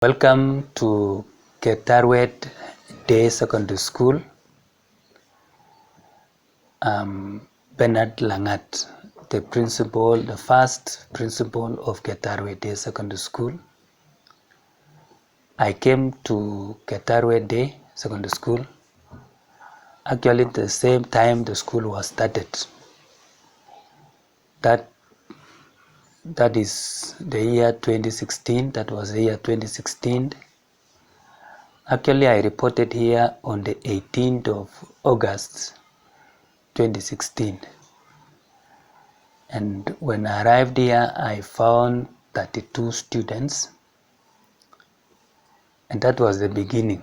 Welcome to Getaruet Day Secondary School. Bernard Langat, the first principal of Getaruet Day Secondary School. I came to Getaruet Day Secondary School actually the same time the school was started. That is the year 2016. That was the year 2016. Actually, I reported here on the 18th of August 2016. And when I arrived here, I found 32 students. And that was the beginning.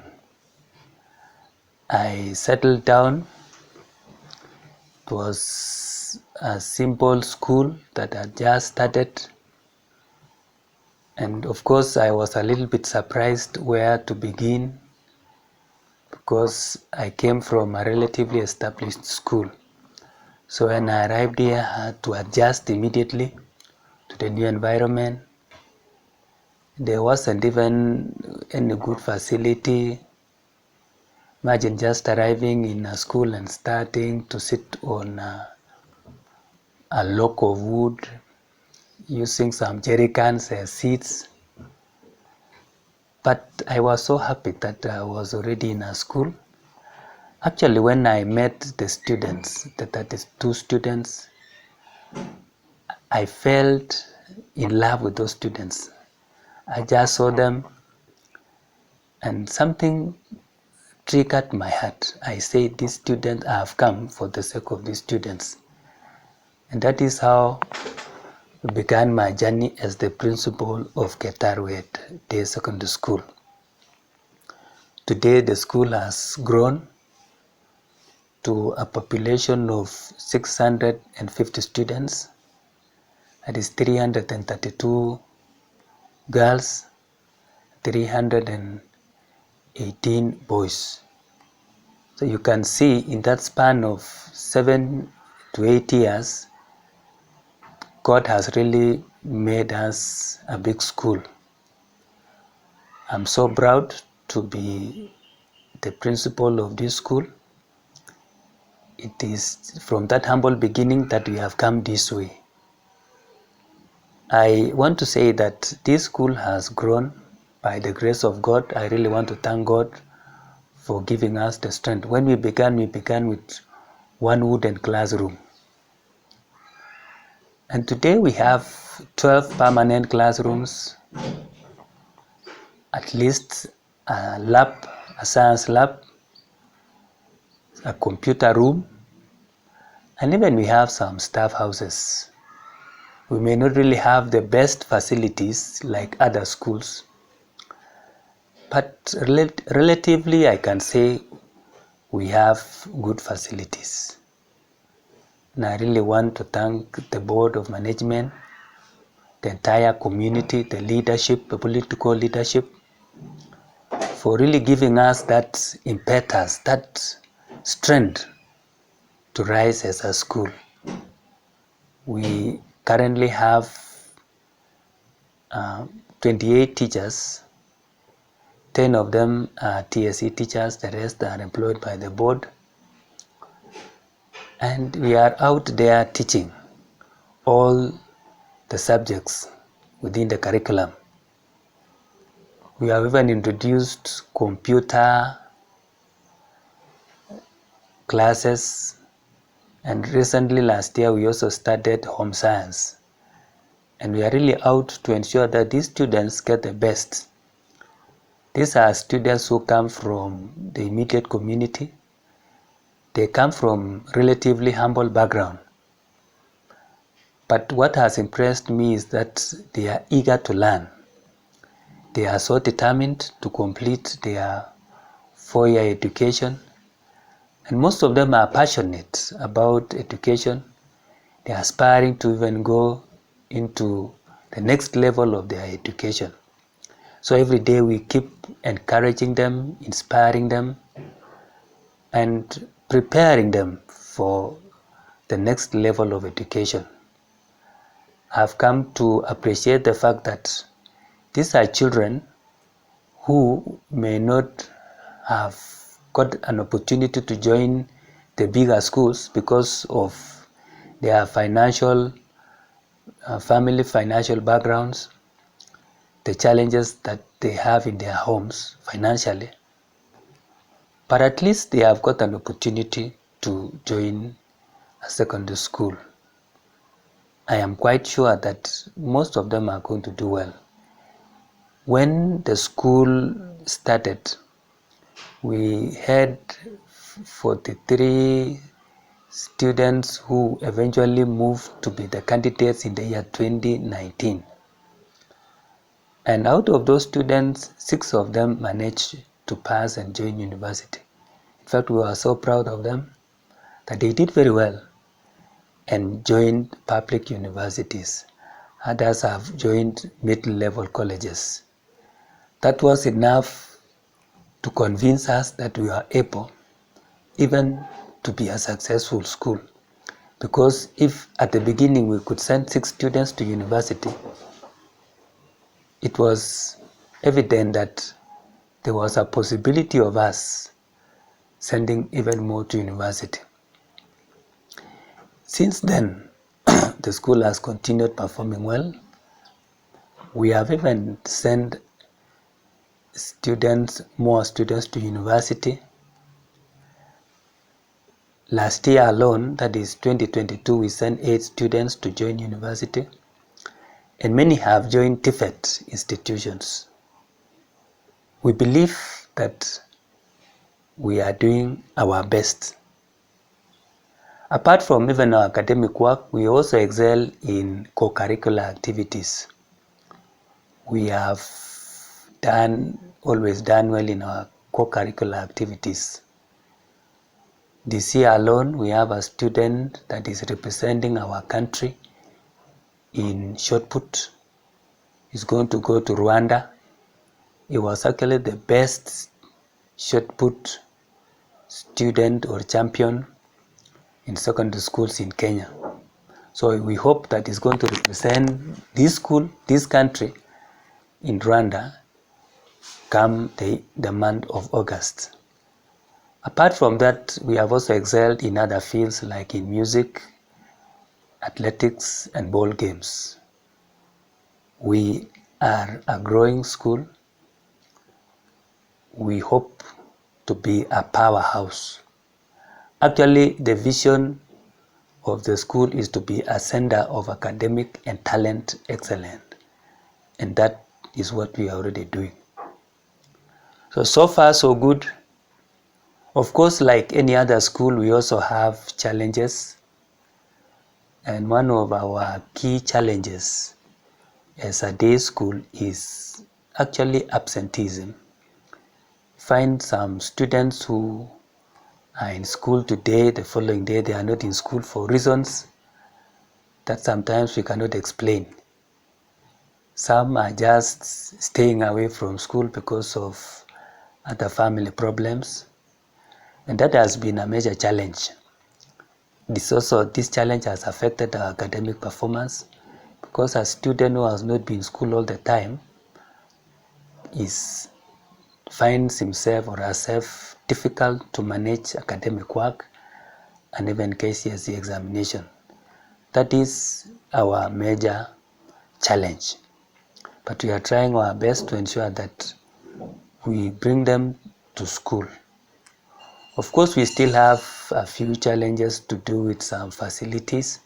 I settled down. It was a simple school that had just started. And of course, I was a little bit surprised where to begin because I came from a relatively established school. So when I arrived here, I had to adjust immediately to the new environment. There wasn't even any good facility. Imagine just arriving in a school and starting to sit on a log of wood, using some jerry cans as seats. But I was so happy that I was already in a school. Actually, when I met the students, the 32 students, I felt in love with those students. I just saw them and something triggered my heart. I say, these students, I have come for the sake of these students. And that is how began my journey as the principal of Getaruet Day Secondary School. Today the school has grown to a population of 650 students. That is 332 girls, 318 boys. So you can see in that span of 7 to 8 years, God has really made us a big school. I'm so proud to be the principal of this school. It is from that humble beginning that we have come this way. I want to say that this school has grown by the grace of God. I really want to thank God for giving us the strength. When we began with one wooden classroom. And today we have 12 permanent classrooms, at least a lab, a science lab, a computer room, and even we have some staff houses. We may not really have the best facilities like other schools, but relatively I can say we have good facilities. And I really want to thank the board of management, the entire community, the leadership, the political leadership, for really giving us that impetus, that strength to rise as a school. We currently have 28 teachers. 10 of them are TSE teachers, the rest are employed by the board. And we are out there teaching all the subjects within the curriculum. We have even introduced computer classes, and recently last year we also started home science. And we are really out to ensure that these students get the best. These are students who come from the immediate community. They come from relatively humble background. But what has impressed me is that they are eager to learn. They are so determined to complete their 4-year education. And most of them are passionate about education. They are aspiring to even go into the next level of their education. So every day we keep encouraging them, inspiring them, and preparing them for the next level of education. I've come to appreciate the fact that these are children who may not have got an opportunity to join the bigger schools because of their family financial backgrounds, the challenges that they have in their homes financially. But at least they have got an opportunity to join a secondary school. I am quite sure that most of them are going to do well. When the school started, we had 43 students who eventually moved to be the candidates in the year 2019. And out of those students, 6 of them managed to pass and join university. In fact, we were so proud of them that they did very well and joined public universities. Others have joined mid-level colleges. That was enough to convince us that we are able even to be a successful school. Because if at the beginning we could send 6 students to university, it was evident that there was a possibility of us sending even more to university. Since then, the school has continued performing well. We have even sent more students to university. Last year alone, that is 2022, we sent 8 students to join university, and many have joined TVET institutions. We believe that we are doing our best. Apart from even our academic work, we also excel in co-curricular activities. We have always done well in our co-curricular activities. This year alone, we have a student that is representing our country in shot put. He's going to go to Rwanda. He was actually the best shot put student or champion in secondary schools in Kenya. So we hope that he's going to represent this country in Rwanda come the month of August. Apart from that, we have also excelled in other fields like in music, athletics, and ball games. We are a growing school. We hope to be a powerhouse. Actually, the vision of the school is to be a center of academic and talent excellence. And that is what we are already doing. So far, so good. Of course, like any other school, we also have challenges. And one of our key challenges as a day school is actually absenteeism. Find some students who are in school today, the following day they are not in school for reasons that sometimes we cannot explain. Some are just staying away from school because of other family problems, and that has been a major challenge. This challenge has affected our academic performance, because a student who has not been in school all the time finds himself or herself difficult to manage academic work and even KCSE examination. That is our major challenge. But we are trying our best to ensure that we bring them to school. Of course, we still have a few challenges to do with some facilities,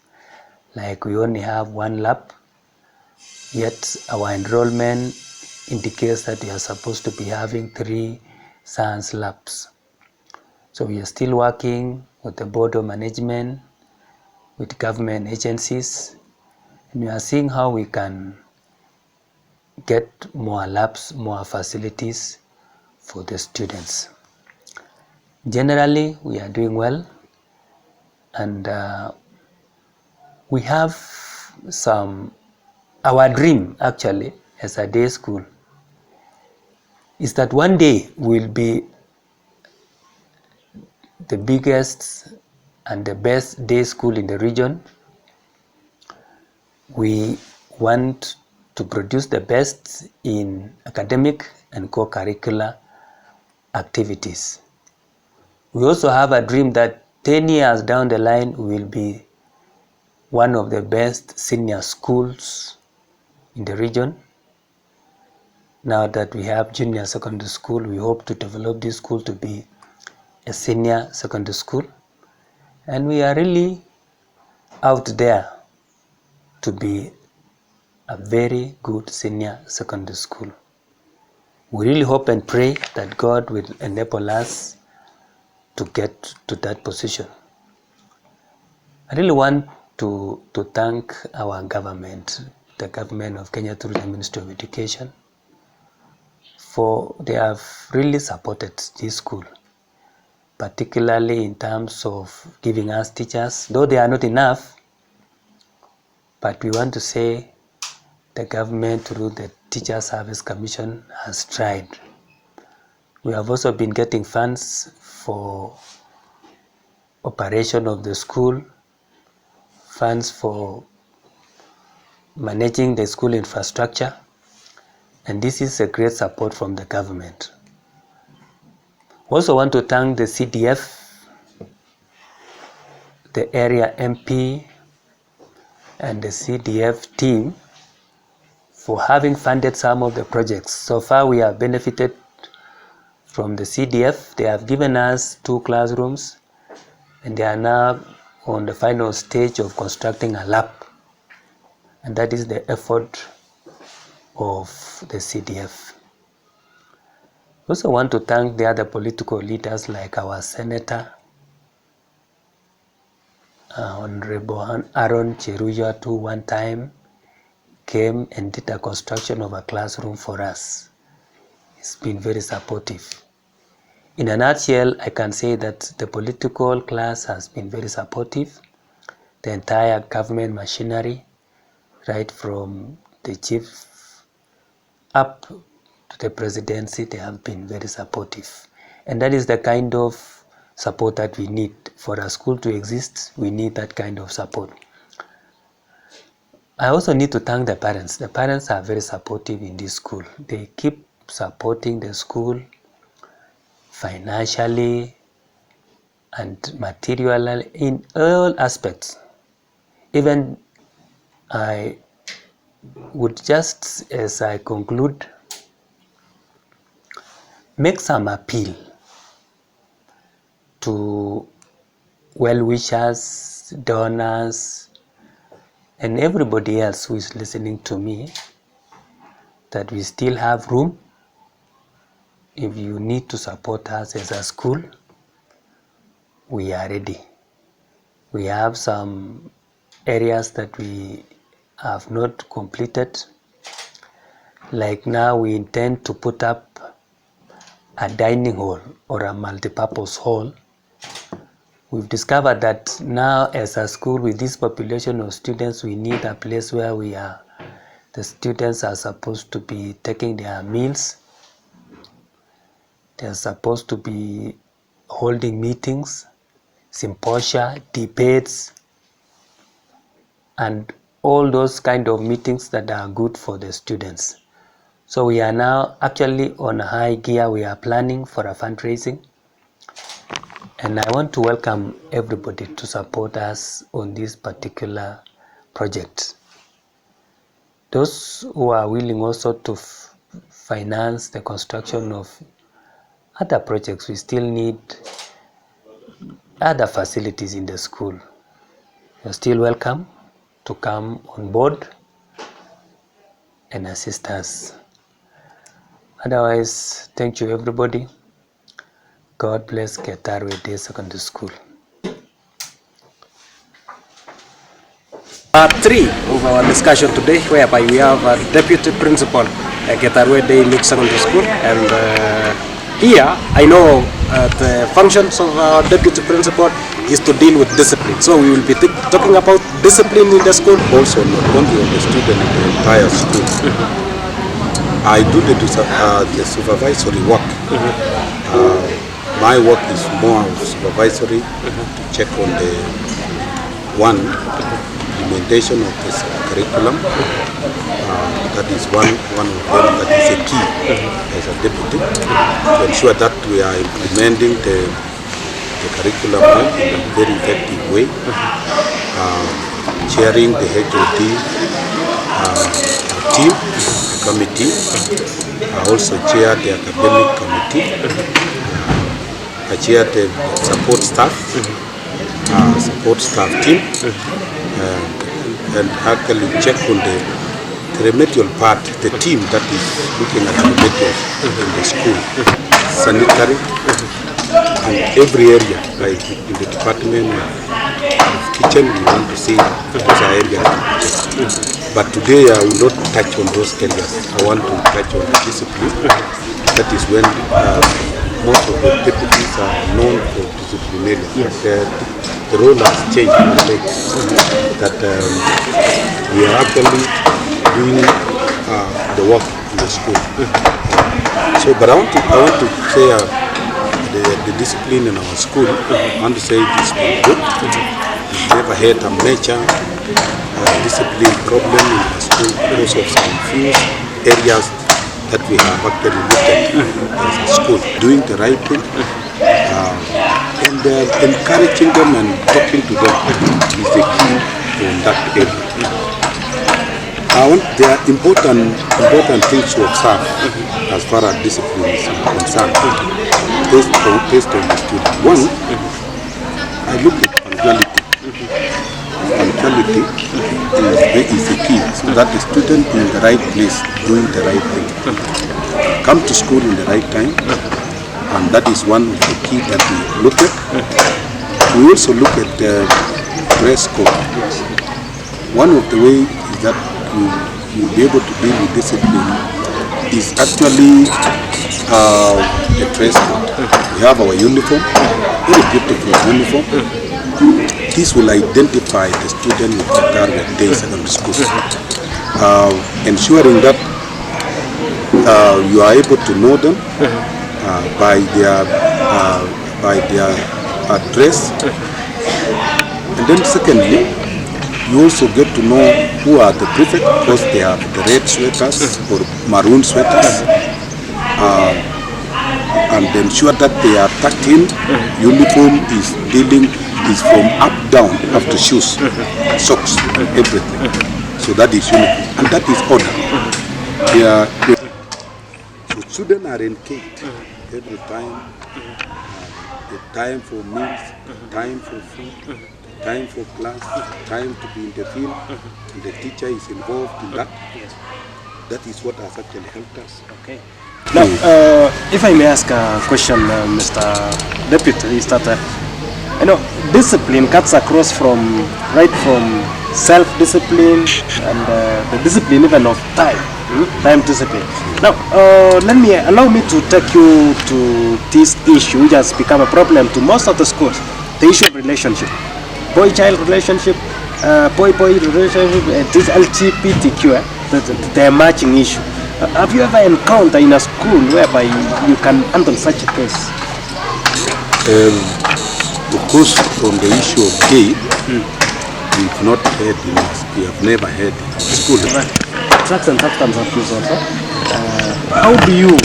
like we only have 1 lab, yet our enrollment indicates that we are supposed to be having 3 science labs. So we are still working with the board of management, with government agencies, and we are seeing how we can get more labs, more facilities for the students. Generally, we are doing well, and we have our dream actually as a day school is that one day we'll be the biggest and the best day school in the region. We want to produce the best in academic and co-curricular activities. We also have a dream that 10 years down the line we will be one of the best senior schools in the region. Now that we have junior secondary school, we hope to develop this school to be a senior secondary school. And we are really out there to be a very good senior secondary school. We really hope and pray that God will enable us to get to that position. I really want to thank our government, the government of Kenya through the Ministry of Education, for they have really supported this school, particularly in terms of giving us teachers, though they are not enough, but we want to say the government through the Teacher Service Commission has tried. We have also been getting funds for operation of the school, funds for managing the school infrastructure, and this is a great support from the government. We also want to thank the CDF, the area MP, and the CDF team for having funded some of the projects. So far we have benefited from the CDF. They have given us 2 classrooms and they are now on the final stage of constructing a lab, and that is the effort of the CDF. We also want to thank the other political leaders like our Senator, Honorable Aaron Cheruiyot, who one time came and did a construction of a classroom for us. He's been very supportive. In a nutshell, I can say that the political class has been very supportive. The entire government machinery, right from the chief up to the presidency, they have been very supportive. And that is the kind of support that we need. For a school to exist, we need that kind of support. I also need to thank the parents. The parents are very supportive in this school. They keep supporting the school financially and materially in all aspects. Even I would just, as I conclude, make some appeal to well-wishers, donors, and everybody else who is listening to me, that we still have room. If you need to support us as a school, we are ready. We have some areas that we have not completed. Like now we intend to put up a dining hall or a multi-purpose hall. We've discovered that now as a school with this population of students, we need a place where the students are supposed to be taking their meals. They're supposed to be holding meetings, symposia, debates, and all those kind of meetings that are good for the students. So we are now actually on high gear. We are planning for a fundraising. And I want to welcome everybody to support us on this particular project. Those who are willing also to finance the construction of other projects, we still need other facilities in the school. You're still welcome to come on board and assist us. Otherwise, thank you everybody. God bless Getaruet Day Secondary School. Part 3 of our discussion today, whereby we have a deputy principal at Getaruet Day Secondary School, and here I know the functions of our deputy principal is to deal with discipline. So we will be talking about discipline in the school. Also, not only of the student, the entire school. I do the supervisory work. My work is more supervisory, to check on the implementation of this curriculum. That is one of them that is a key as a deputy to ensure that we are implementing the curriculum in a very effective way. Chairing the HOD team, the committee. I also chair the academic committee. I chair the support staff team, and actually check on the remedial part, the team that is looking at the remedial in the school, sanitary, and every area, like in the department of kitchen, we want to see those are areas. But today I will not touch on those areas. I want to touch on the discipline. That is when most of the deputies are known for disciplinary. Yes. The role has changed a bit. That we are actually doing the work in the school. So, but I want to say the discipline in our school. I want to say it's been good. We've never had a major discipline problem in the school because of some few areas that we have actually looked at as a school. Doing the right thing and encouraging them and talking to them is the key in that area. There are important things to observe as far as discipline is concerned. Based on the student. One, I look at punctuality. Punctuality is the key, so that the student is in the right place, doing the right thing. Come to school in the right time, and that is one of the key that we look at. We also look at the dress code. One of the ways is that you'll be able to deal with discipline is actually the dress code. We have our uniform, very beautiful uniform. This will identify the student with Getaruet Day Secondary School, ensuring that you are able to know them by their dress, and then secondly, you also get to know who are the prefects because they have the red sweaters or maroon sweaters, and ensure that they are tucked in. Uniform is from up down up to shoes, socks, everything. So that is uniform, and that is order. So students are engaged every time. The time for meals, time for food, time for class, time to be in the field, and the teacher is involved in that. That is what has actually helped us. Okay. Now, if I may ask a question, Mr. Deputy, is that discipline cuts across right from self-discipline and the discipline even of time discipline. Now, allow me to take you to this issue which has become a problem to most of the schools, the issue of relationship. Boy-child relationship, boy-boy relationship, this LGBTQ, the emerging issue. Have you ever encountered in a school whereby you can handle such a case? Of course, on the issue of gay, we've not had we have never had in school. Drugs and substance abuse also. How do you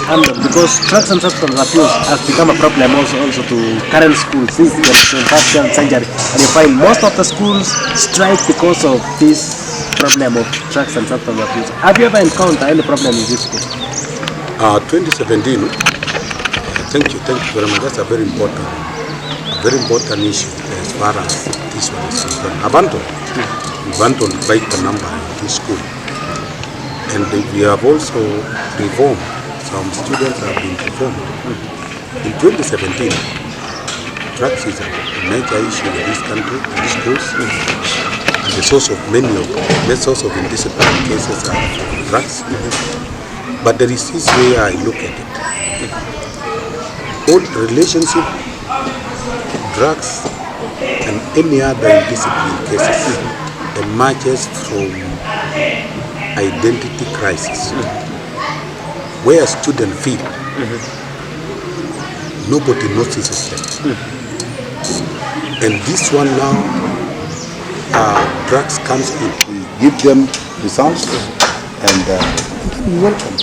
handle? Because drugs and substance abuse has become a problem also to current schools since the 21st century, and you find most of the schools strike because of this problem of drugs and substance abuse. Have you ever encountered any problem in this school? 2017. Thank you very much. That's a very important issue as far as this one is concerned. Abandoned quite a number in this school, and we have also reformed. Some students have been reformed. In 2017, drugs is a major issue in this country, in the schools. And the source of indiscipline cases are drugs. But there is this way I look at it. All relationship, drugs, and any other indiscipline cases emerges from identity crisis, where students feel nobody notices them. And this one now drugs comes in. We give them results and we welcome.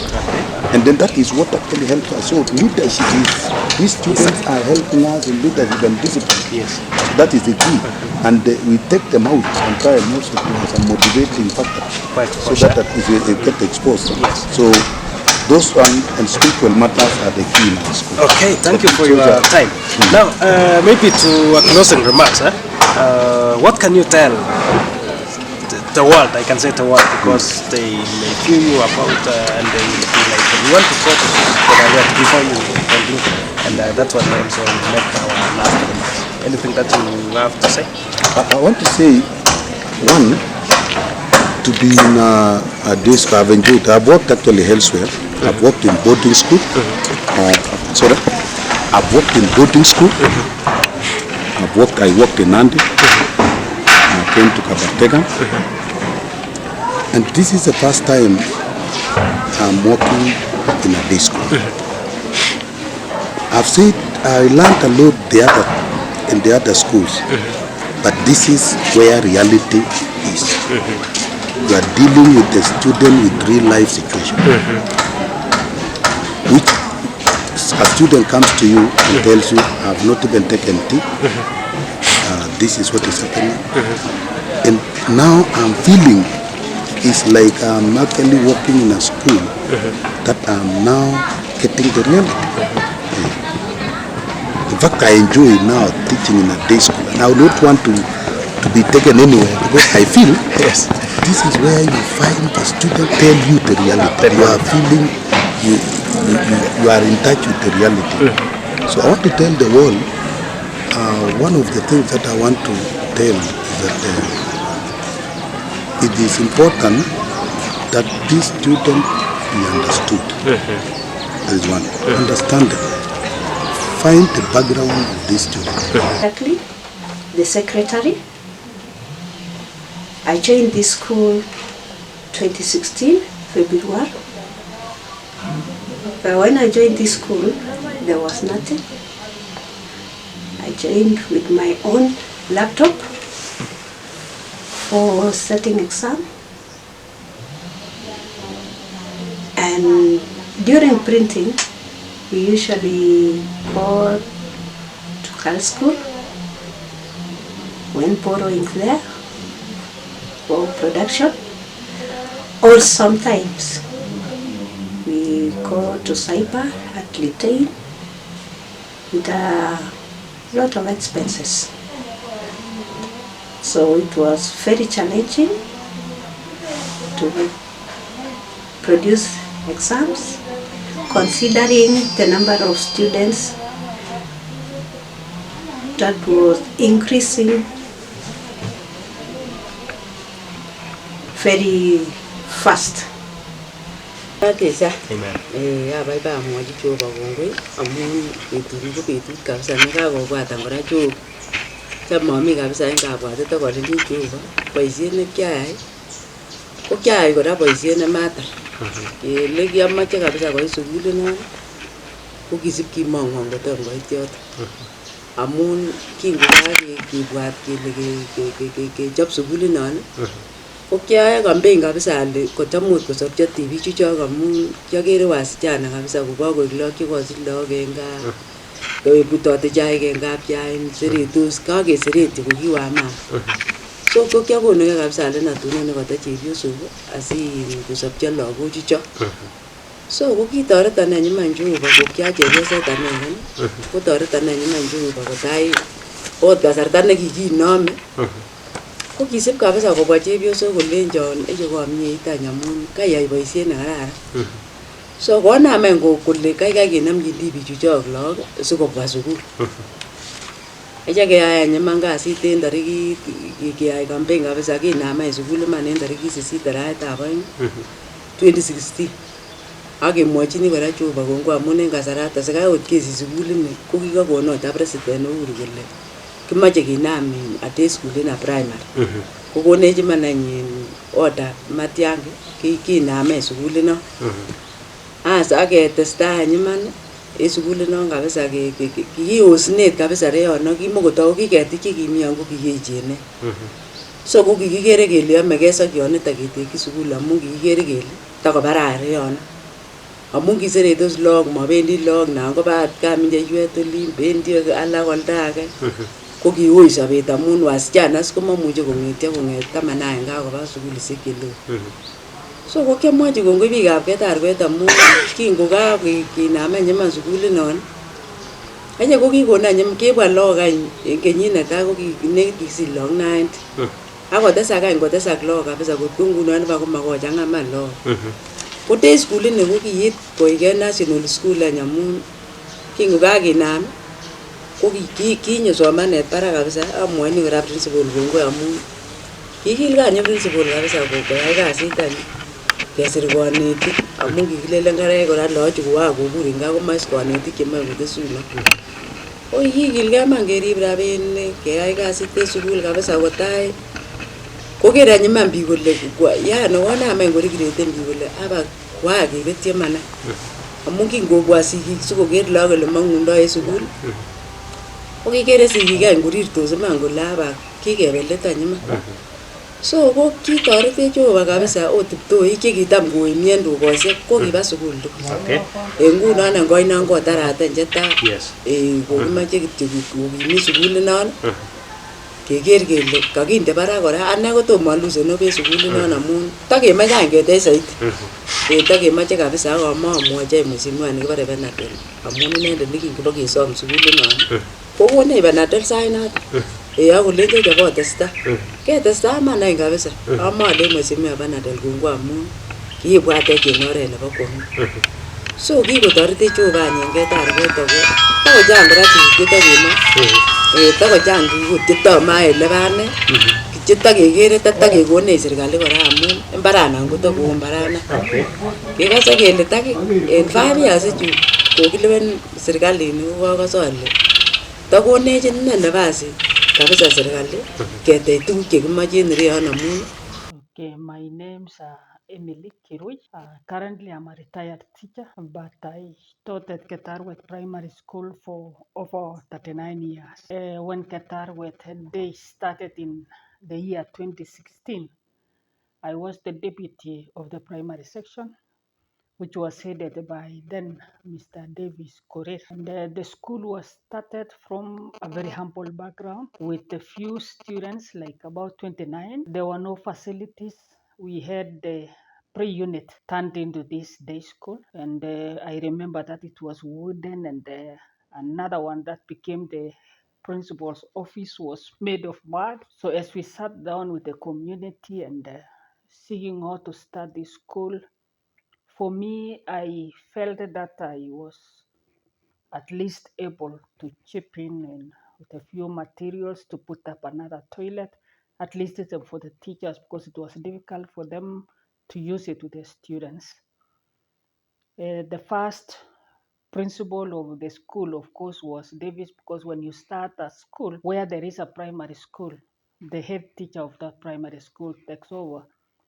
And then that is what actually helps us. So leadership is, these students are helping us in leadership and discipline. Yes. So that is the key. And we take them out and try and also to have some motivating factor. So that they get exposed. Yes. So those one and spiritual matters are the key in our school. Okay, thank you for your time. Now, maybe to closing remarks, what can you tell the world? I can say the world because they may view you about and they will be like, we want to go to Getaruet before you conclude, and that's what I also make our last remarks. Anything that you have to say? I want to say, one, to be in this I've enjoyed. I've worked actually elsewhere. I've worked in boarding school. I've worked in boarding school. I worked in Nandi. I came to Kabatega. And this is the first time I'm working in a day school. I've said I learned a lot in the other schools, but this is where reality is. You are dealing with the student with real life situation. Which a student comes to you and tells you, I have not even taken tea. This is what is happening. And now I'm feeling it's like I'm actually working in a school that I'm now getting the reality. In fact, I enjoy now teaching in a day school, and I would not want to be taken anywhere because I feel this is where you find the student tell you the reality. You are feeling, you are in touch with the reality. So I want to tell the world, one of the things that I want to tell is that it is important that this student be understood. That is one. Understand it. Find the background of this student. Exactly, the secretary. I joined this school 2016, February. But when I joined this school, there was nothing. I joined with my own laptop for setting exam. And during printing, we usually go to high school when borrowing there for production, or sometimes we go to cyber at Litain with a lot of expenses. So it was very challenging to produce exams, considering the number of students that was increasing very fast. Amen. Mami kabisa ingabwate to kole ni Jehova boisiet ne kyai ko kyai kora boisiet ne mata le kiamache kabisa koit sukulit non ko kisip kimong'ong kotom koit yoto amun kibwat kele kechop sukulit non ko kyae campaign kabisa ale kotamut kosopcho tibik chuchok amun kyakere wasichana kabisa kokakoik lagok chekosich lagok en gaa butote chaik en kapchain seretos kakesereti ko kiwaman so ko kyakonege kabisa ale natuno nekata chepyosok asikosopcho lagok chuchok so ko kitoreton any iman Jehova ko kyachepyoset anengen kotoreton any iman Jehova kotai ot kasarta nekikinome ko kisip kabisa kobwa chepyosok kolenjon komyeit any amun kaiyai boisiet nekararan so konam any kole kaikai kenomchi tibik chuchok lagok sikobwa sukul keyai any iman kasit en tarikit keyai campaign kabisa kinam any sukul iman en tarikit 8 arawetab oeng 2016 akemwochini kora Jehova kongoi amun en kasarata sikai ot kesich sukulini ko kikakon ot president Uhuru kole kimache kinam ate school en primary kokonech iman any order Matiang'i kinam sukulino aketestai any iman en sukulit non kabisa kiosnet kabisa reyono kimokotau ki ketik chekimi yon ko kiechen So ko kikikere kele yomegei sokyonito ketekyi sukul amun kikikere kele takobarar yono. Amun kiseretos lagok, mabendi lagok nan koba kapminjeiwet olin, bendi alak olda age. Ko kiui sobet amun wasichana komamuche kong'etyo kong'et 11 akoba sukulisiek cheloo. So ko kiamwochi kongoi biikab Getaruet amun kinamen iman sukulinon, anye ko kikon kibwa lagok any en kenyit netai ko nekit kisich lagok 90. Akotesak any kotesak lagok kabisa kot ko ngunon iba komakochang'a man lagok. Ko day school ini ko kiit koigei national school any amun kingokakinam ko kinyo somanet barak kabisa. Amwoini kora principal kongoi amun kikilgei any principal kabisa koyai kasit any kesir konetik amun kikilelen karai kora lagochu kokakobur en gaa komoe konetik chemoe kotesunot. Ko kikilgei man kerib rabinik, keyai kasit en sukul kabisa kotai koker any iman biik kole yani konam any korikreten biik kole aba koa kebetyo man any. Amun kingobwa sigik sikoker lagok ole mong'undoi en sukul ko kikere sigik any korirtos iman kole aba kikebe let any iman. So ko kitoretech Jehova kabisa ot kiptoik chekitam koimi en dukosiek ko kiba sukul tugul. Ngunon ngoinon kotarate chetai kokimoche kityo kokimit sukulinon keker kele kakinde barak kora. Ane kotomo alusenok en sukulinon amun takemoche any ketech saiti. Takemoche kabisa ak amwochi mheshimiwa nekibore Benadel amun inendet nekingobokesom sukulinon kokonech Benadel sait noton. Akolenchech obotestai. Ketestai man any kabisa. Amolen mheshimiwa Benadel kongoi amun kiibwatech en oret nebo kwong'ut. So kikotoretech Jehova any en Getaruet ako takochang kora tuguk chetokemoe. Takochang tuguk chetomoe elebo ane chetakekere takekonech serikali kora amun mbaраnan kotako mbarana. Kekose kele en 5 years ichu kokileben serikalit kokakose ale takonech ine nafas kabisa serikali ketech tuguk chekimoche en ireyon amun. Okay, my name's Emily Kirui. Currently, I'm a retired teacher, but I taught at Getaruet Primary School for over 39 years. When Getaruet Day started in the year 2016, I was the deputy of the primary section, which was headed by then Mr. Davis Korir. And the school was started from a very humble background with a few students, like about 29. There were no facilities. We had the pre-unit turned into this day school. And I remember that it was wooden, and another one that became the principal's office was made of mud. So as we sat down with the community and seeing how to start the school, for me, I felt that I was at least able to chip in and with a few materials to put up another toilet, at least for the teachers, because it was difficult for them to use it with the students. The first principal of the school, of course, was Davis, because when you start a school where there is a primary school, the head teacher of that primary school takes over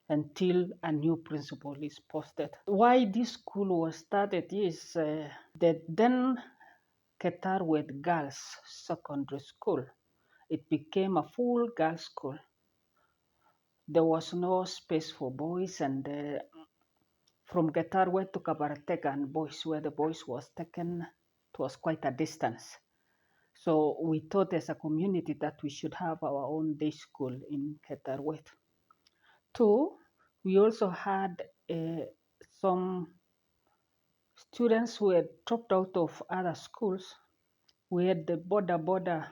until a new principal is posted. Why this school was started is that then Getaruet Girls Secondary School, it became a full girls school. There was no space for boys, and from Getaruet to Kabarategan boys, where the boys was taken, it was quite a distance. So we thought as a community that we should have our own day school in Getaruet. Two, we also had some students who had dropped out of other schools. We had the border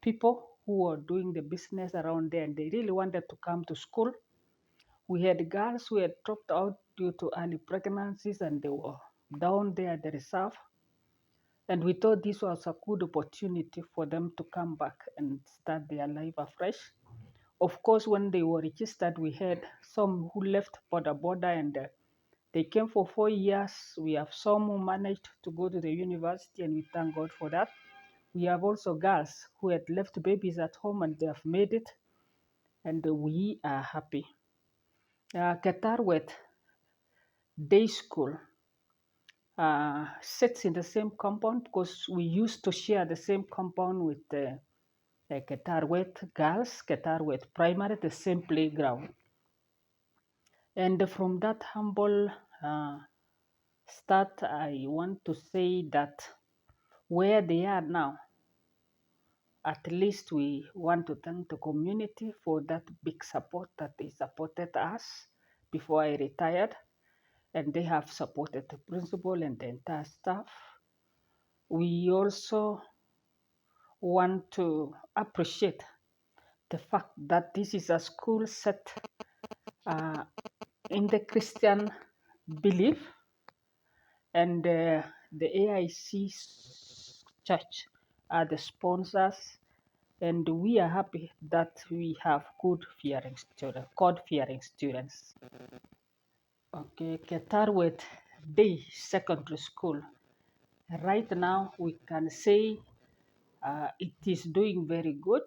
people who were doing the business around there, and they really wanted to come to school. We had girls who had dropped out due to early pregnancies, and they were down there at the reserve. And we thought this was a good opportunity for them to come back and start their life afresh. Of course, when they were registered, we had some who left border and they came for 4 years. We have some who managed to go to the university, and we thank God for that. We have also girls who had left babies at home and they have made it, and we are happy. Getaruet Day School sits in the same compound because we used to share the same compound with Getaruet Girls, Getaruet Primary, the same playground. And from that humble start, I want to say that where they are now, at least we want to thank the community for that big support that they supported us before I retired, and they have supported the principal and the entire staff. We also want to appreciate the fact that this is a school set in the Christian belief, and the AIC church are the sponsors, and we are happy that we have God-fearing students. Okay, Getaruet Day Secondary School. Right now, we can say it is doing very good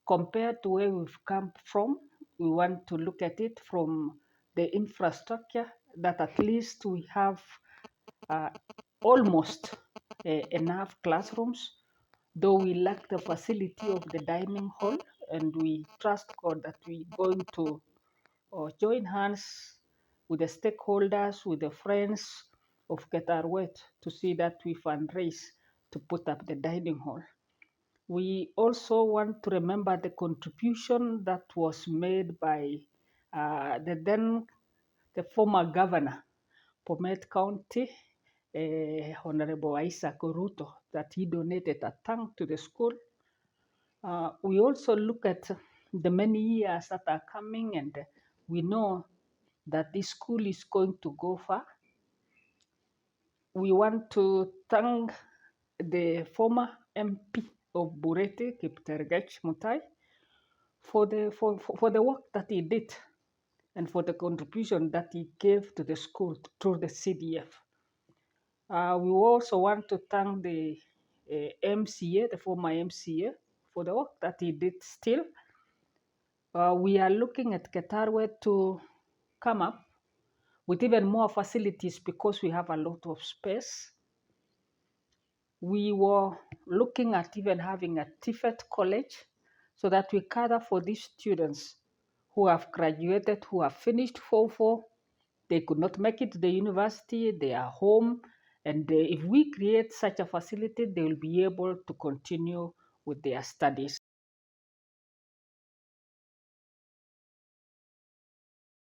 compared to where we've come from. We want to look at it from the infrastructure that at least we have almost enough classrooms, though we lack the facility of the dining hall, and we trust God that we're going to join hands with the stakeholders, with the friends of Getaruet to see that we fundraise to put up the dining hall. We also want to remember the contribution that was made by the former governor, Bomet County, Honorable Isaac Ruto, that he donated a tank to the school. We also look at the many years that are coming, and we know that this school is going to go far. We want to thank the former MP of Biureti, Kiptergech Mutai, for the work that he did and for the contribution that he gave to the school through the CDF. We also want to thank the MCA, the former MCA, for the work that he did still. We are looking at Getaruet to come up with even more facilities because we have a lot of space. We were looking at even having a TVET college so that we cater for these students who have graduated, who have finished 4-4. They could not make it to the university, they are home, and if we create such a facility, they will be able to continue with their studies.